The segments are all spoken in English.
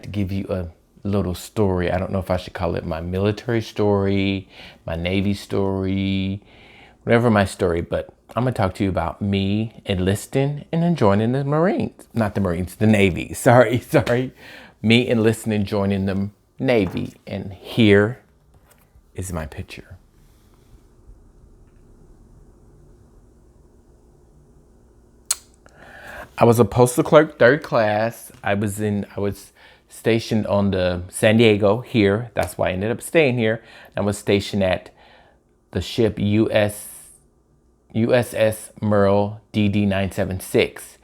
To give you a little story. I don't know if I should call it my military story, my Navy story, whatever my story, but I'm gonna talk to you about me enlisting and then joining the Marines. Not the Marines, the Navy. Sorry. Me enlisting and joining the Navy. And here is my picture. I was a postal clerk, third class. I was stationed on the San Diego here. That's why I ended up staying here. I was stationed at the ship USS Merle DD 976.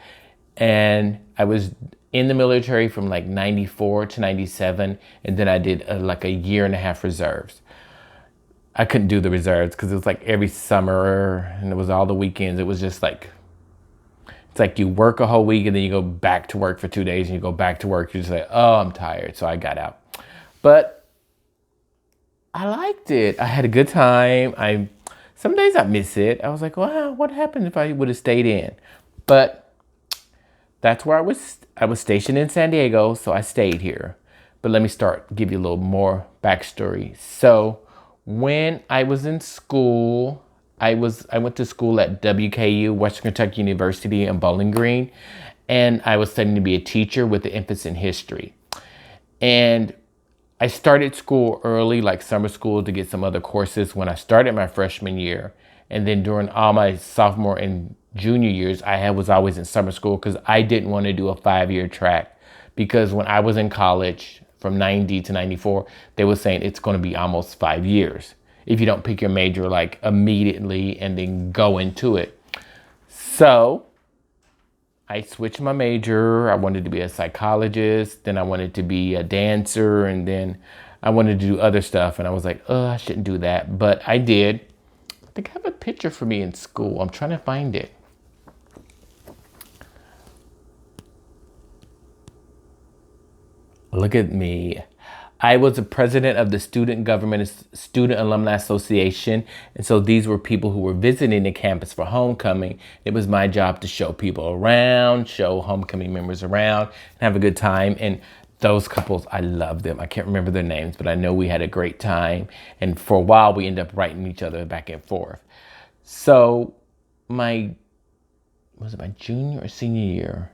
And I was in the military from like 94 to 97. And then I did like a year and a half reserves. I couldn't do the reserves because it was like every summer and it was all the weekends. It was just like, it's like you work a whole week and then you go back to work for 2 days and you go back to work. You're just like, oh, I'm tired. So I got out. But I liked it. I had a good time. Some days I miss it. I was like, wow, what happened if I would have stayed in? But that's where I was. I was stationed in San Diego, so I stayed here. But let me give you a little more backstory. So when I was in school, I went to school at WKU, Western Kentucky University in Bowling Green, and I was studying to be a teacher with an emphasis in history. And I started school early, like summer school, to get some other courses when I started my freshman year. And then during all my sophomore and junior years, was always in summer school because I didn't want to do a 5-year track. Because when I was in college from 90 to 94, they were saying it's going to be almost 5 years if you don't pick your major like immediately and then go into it. So I switched my major. I wanted to be a psychologist. Then I wanted to be a dancer. And then I wanted to do other stuff. And I was like, oh, I shouldn't do that. But I did. I think I have a picture for me in school. I'm trying to find it. Look at me. I was the president of the Student Alumni Association. And so these were people who were visiting the campus for homecoming. It was my job to show people around, show homecoming members around, and have a good time. And those couples, I love them. I can't remember their names, but I know we had a great time. And for a while, we ended up writing each other back and forth. So was it my junior or senior year?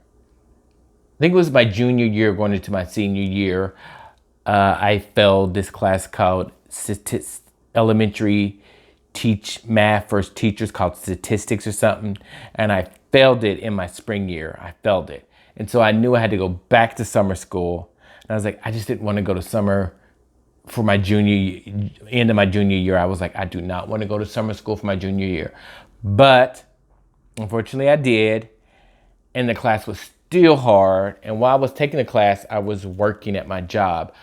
I think it was my junior year going into my senior year. I failed this class called elementary math for teachers called statistics or something. And I failed it in my spring year. I failed it. And so I knew I had to go back to summer school. And I was like, I just didn't want to go to summer for my end of my junior year. I was like, I do not want to go to summer school for my junior year. But unfortunately I did. And the class was still hard. And while I was taking the class, I was working at my job.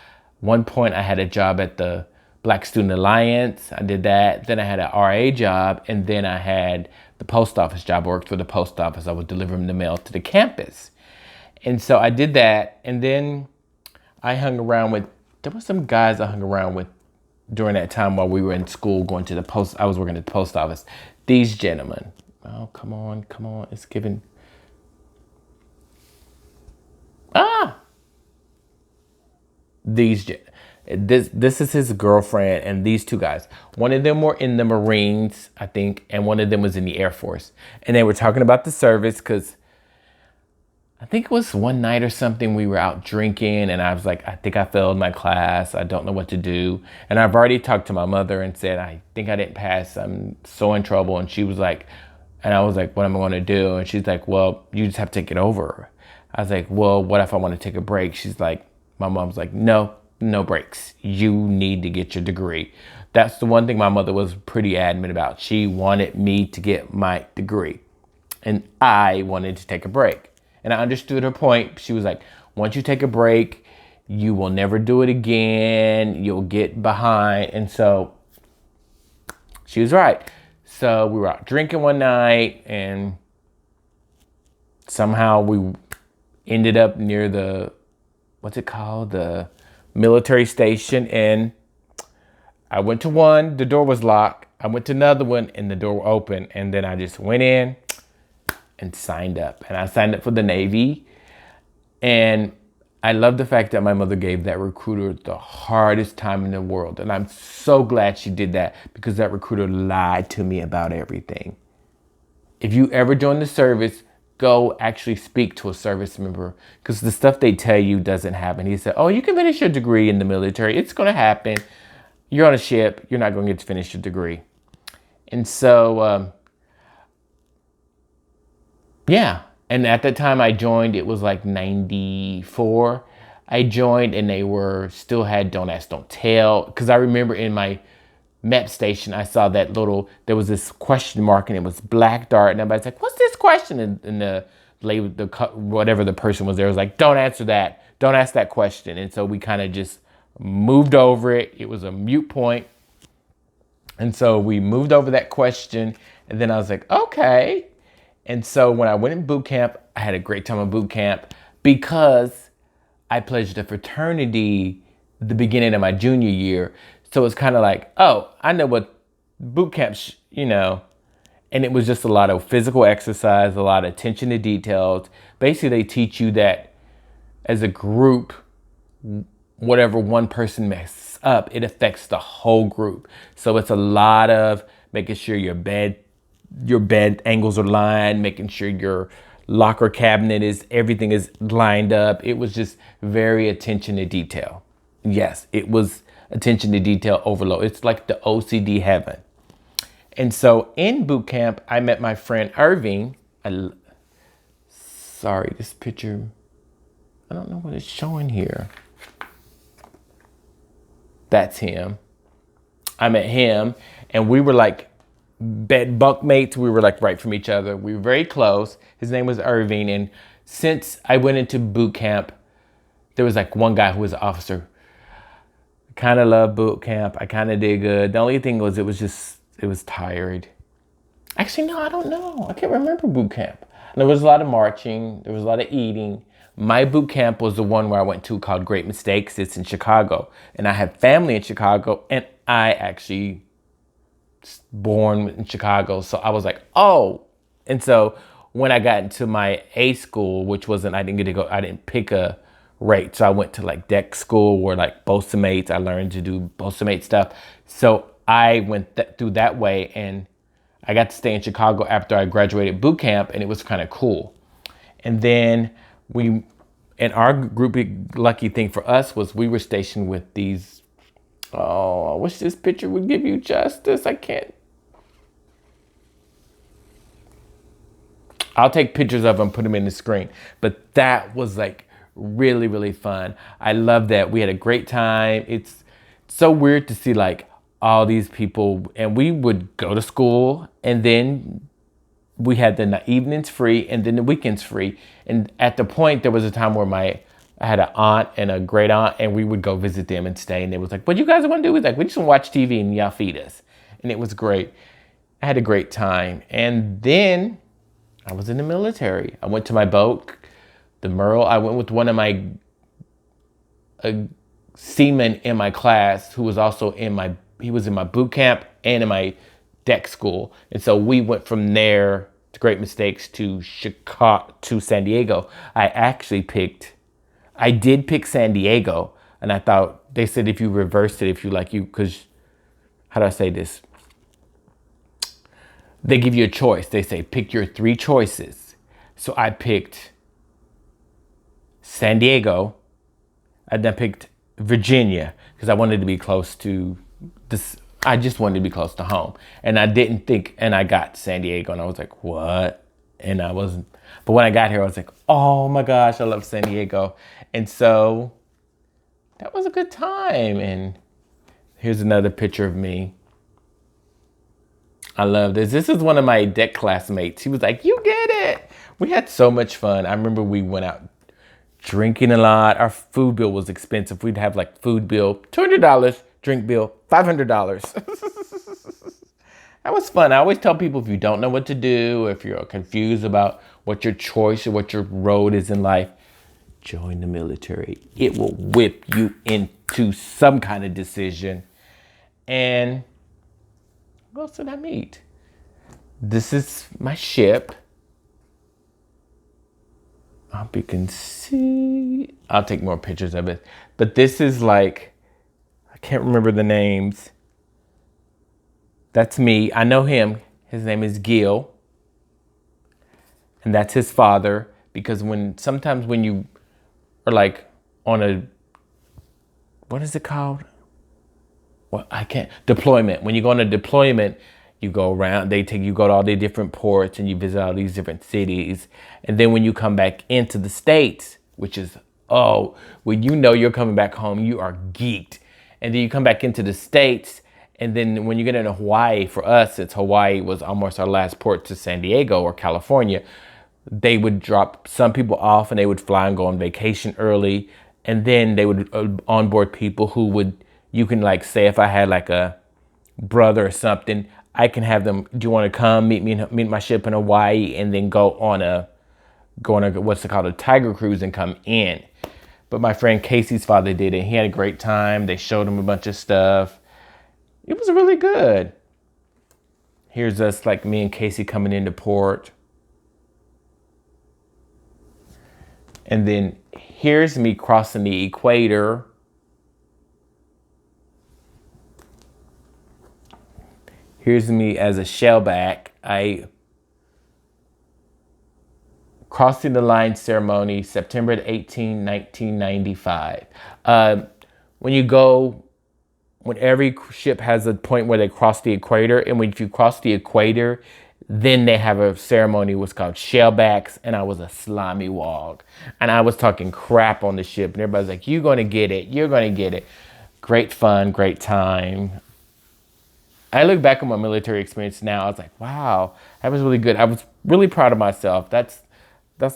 One point I had a job at the Black Student Alliance. I did that. Then I had an RA job. And then I had the post office job. I worked for the post office. I was delivering the mail to the campus. And so I did that. And then I there were some guys I hung around with during that time while we were in school going to the post. I was working at the post office. These gentlemen. Oh, come on. It's giving. This is his girlfriend and these two guys. One of them were in the Marines, I think, and one of them was in the Air Force. And they were talking about the service because I think it was one night or something we were out drinking and I was like, I think I failed my class. I don't know what to do. And I've already talked to my mother and said, I think I didn't pass. I'm so in trouble. And she was like, and I was like, what am I going to do? And she's like, well, you just have to take it over. I was like, well, what if I want to take a break? She's like, my mom's like, no breaks. You need to get your degree. That's the one thing my mother was pretty adamant about. She wanted me to get my degree and I wanted to take a break. And I understood her point. She was like, once you take a break, you will never do it again. You'll get behind. And so she was right. So we were out drinking one night and somehow we ended up near the military station. And I went to one, the door was locked. I went to another one and the door opened. And then I just went in and signed up. And I signed up for the Navy. And I love the fact that my mother gave that recruiter the hardest time in the world. And I'm so glad she did that, because that recruiter lied to me about everything. If you ever join the service, go actually speak to a service member, because the stuff they tell you doesn't happen. He said, oh, you can finish your degree in the military. It's going to happen. You're on a ship. You're not going to get to finish your degree. And so, yeah. And at the time I joined, it was like 94. I joined and they were still had Don't Ask, Don't Tell. Because I remember in my MEP station, I saw that there was this question mark and it was black dart. And everybody's like, what's this question? And the lady, whatever the person was there, was like, don't answer that. Don't ask that question. And so we kind of just moved over it. It was a mute point. And so we moved over that question. And then I was like, okay. And so when I went in boot camp, I had a great time in boot camp because I pledged a fraternity the beginning of my junior year. So it's kind of like, oh, I know what boot camp, and it was just a lot of physical exercise, a lot of attention to details. Basically, they teach you that as a group, whatever one person messes up, it affects the whole group. So it's a lot of making sure your bed angles are lined, making sure your locker cabinet everything is lined up. It was just very attention to detail. Yes, it was attention to detail overload. It's like the OCD heaven. And so in boot camp, I met my friend Irving. Sorry, this picture, I don't know what it's showing here. That's him. I met him and we were like bunk mates. We were like right from each other. We were very close. His name was Irving. And since I went into boot camp, there was like one guy who was an officer. I kind of loved boot camp. I kind of did good. The only thing was it was tired. Actually, no, I don't know. I can't remember boot camp. There was a lot of marching. There was a lot of eating. My boot camp was the one where I went to called Great Mistakes. It's in Chicago. And I have family in Chicago. And I actually born in Chicago. So I was like, oh. And so when I got into my A school, which wasn't, I didn't pick a rate. So I went to like deck school where like BOSA mates, I learned to do BOSA mate stuff. So I went through that way and I got to stay in Chicago after I graduated boot camp, and it was kind of cool. And then our group, lucky thing for us was we were stationed with these, oh, I wish this picture would give you justice. I can't. I'll take pictures of them, put them in the screen. But that was like really, really fun. I love that. We had a great time. It's so weird to see like all these people, and we would go to school and then we had the evenings free and then the weekends free. And at the point, there was a time where I had an aunt and a great aunt, and we would go visit them and stay. And it was like, what you guys want to do? It was like, we just want to watch TV and y'all feed us. And it was great. I had a great time. And then I was in the military. I went to my boat, the Merle. I went with one of my seamen in my class who was also he was in my boot camp and in my deck school. And so we went from there to Great Mistakes to Chicago, to San Diego. I did pick San Diego, and I thought, they said if you reversed it, because how do I say this? They give you a choice. They say, pick your 3 choices. So I picked San Diego, and then picked Virginia, because I wanted to be close to this. I just wanted to be close to home. And I didn't think, and I got San Diego, and I was like, what? And I wasn't, but when I got here, I was like, oh my gosh, I love San Diego. And so that was a good time. And here's another picture of me. I love this. This is one of my deck classmates. He was like, you get it. We had so much fun. I remember we went out drinking a lot. Our food bill was expensive. We'd have like food bill, $200, drink bill, $500. That was fun. I always tell people, if you don't know what to do, if you're confused about what your choice or what your road is in life, join the military. It will whip you into some kind of decision. And who else did I meet? This is my ship. I hope you can see. I'll take more pictures of it. But this is like, I can't remember the names. That's me. I know him. His name is Gil. And that's his father. Because sometimes when you are like on a, what is it called? Well, I can't, deployment. When you go on a deployment, you go around, you go to all the different ports and you visit all these different cities. And then when you come back into the States, which is, oh, when you know you're coming back home, you are geeked. And then you come back into the States. And then when you get into Hawaii, for us, since Hawaii was almost our last port to San Diego or California, they would drop some people off and they would fly and go on vacation early. And then they would onboard people who would, you can like say if I had like a brother or something, I can have them, do you want to come meet my ship in Hawaii and then go on a what's it called, a tiger cruise and come in. But my friend Casey's father did it. He had a great time. They showed him a bunch of stuff. It was really good. Here's us, like me and Casey coming into port. And then here's me crossing the equator. Here's me as a shellback. I crossing the line ceremony, September 18, 1995. When every ship has a point where they cross the equator, and if you cross the equator, then they have a ceremony what's called shellbacks, and I was a slimy wog. And I was talking crap on the ship, and everybody's like, you're gonna get it, you're gonna get it. Great fun, great time. I look back on my military experience now, I was like, wow, that was really good. I was really proud of myself. That's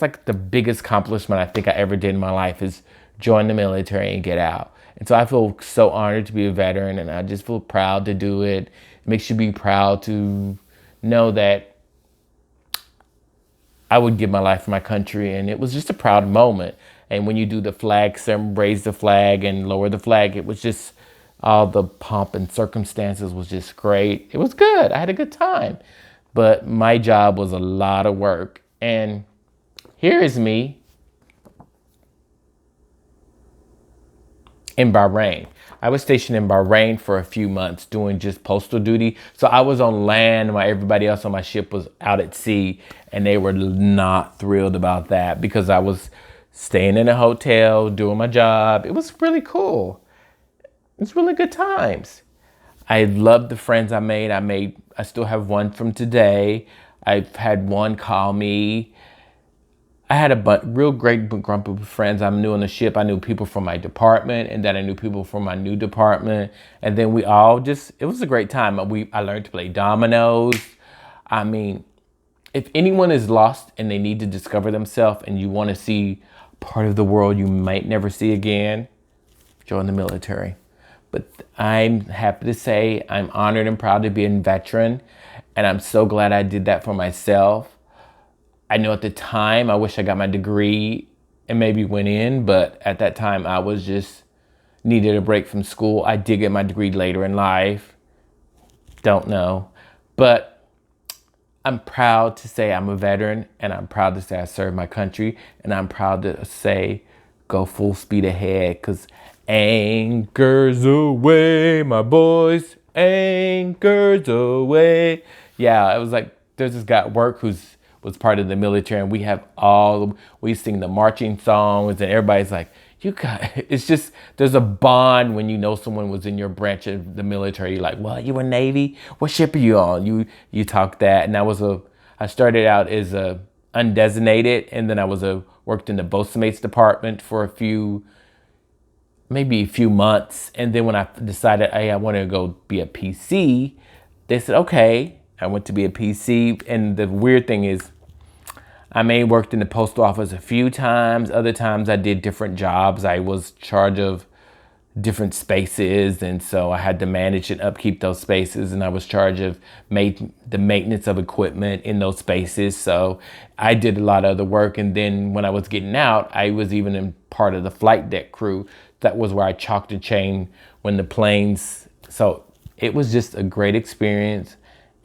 like the biggest accomplishment I think I ever did in my life, is join the military and get out. And so I feel so honored to be a veteran, and I just feel proud to do it. It makes you be proud to know that I would give my life for my country, and it was just a proud moment. And when you do the flag, raise the flag and lower the flag, it was just, all the pomp and circumstances was just great. It was good. I had a good time. But my job was a lot of work. And here is me in Bahrain. I was stationed in Bahrain for a few months doing just postal duty. So I was on land while everybody else on my ship was out at sea. And they were not thrilled about that because I was staying in a hotel, doing my job. It was really cool. It's really good times. I loved the friends I made. I still have one from today. I've had one call me. I had a real great group of friends I knew on the ship. I knew people from my department, and then I knew people from my new department. And then we all it was a great time. I learned to play dominoes. I mean, if anyone is lost and they need to discover themselves and you want to see part of the world you might never see again, join the military. But I'm happy to say I'm honored and proud to be a veteran. And I'm so glad I did that for myself. I know at the time, I wish I got my degree and maybe went in. But at that time, I was just needed a break from school. I did get my degree later in life. Don't know. But I'm proud to say I'm a veteran. And I'm proud to say I served my country. And I'm proud to say go full speed ahead. Because anchors away, my boys, anchors away. Yeah, it was like, there's this guy at work was part of the military, and we sing the marching songs, and everybody's like, it's just, there's a bond when you know someone was in your branch of the military. You're like, well, you were Navy? What ship are you on? You talk that, and I started out as a undesignated, and then I worked in the boatswain's department for maybe a few months. And then when I decided, hey, I want to go be a PC, they said, okay. I went to be a PC. And the weird thing is, I worked in the postal office a few times. Other times I did different jobs. I was in charge of different spaces. And so I had to manage and upkeep those spaces. And I was in charge of the maintenance of equipment in those spaces. So I did a lot of the work. And then when I was getting out, I was even in part of the flight deck crew. That was where I chalked a chain when the planes. So it was just a great experience.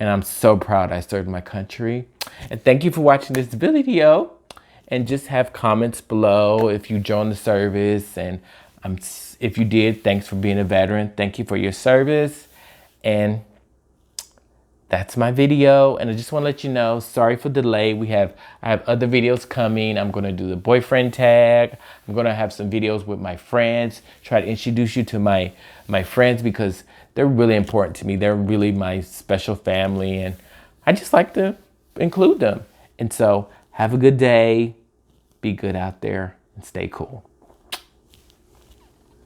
And I'm so proud I served my country. And thank you for watching this video. and just have comments below if you joined the service. And if you did, thanks for being a veteran. Thank you for your service. And that's my video. And I just want to let you know, sorry for the delay. I have other videos coming. I'm going to do the boyfriend tag. I'm going to have some videos with my friends, try to introduce you to my friends, because they're really important to me. They're really my special family, and I just like to include them. And so have a good day. Be good out there and stay cool.